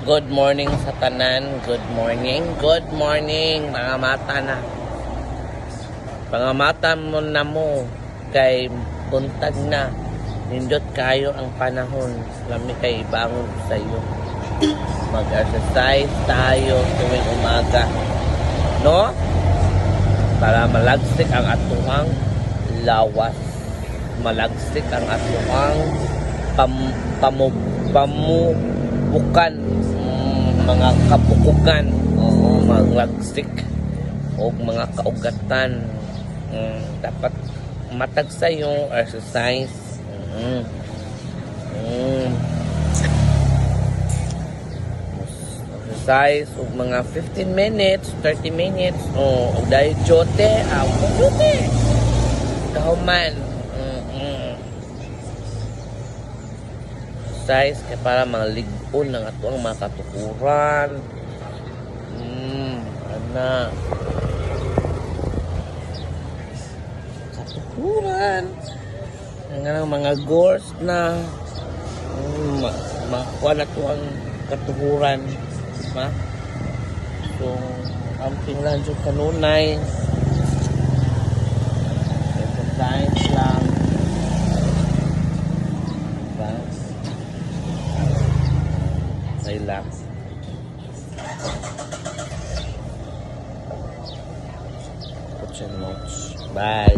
Good morning sa tanan. Good morning. Good morning mga mata na. Mga mata mo na mo kay buntag na. Nindot kayo ang panahon. Lami kay bangon sa iyo. Mag-exercise tayo tuwing umaga. No? Para malagsik ang atuang lawas. Malagsik ang atuang pamubukan, mga kabukugan, mga lagsik o mga kaugatan. Dapat matag sa yung exercise. Exercise o mga 15 minutes 30 minutes o dahil jote jote kahuman. Exercise kaya para maligon ng atuang mga katukuran. Ana katukuran ang mga gores na makuha na ito ang katukuran, ma? So amping lang yung kanunay exercise lang, diba? Relax. Put your notes. Bye.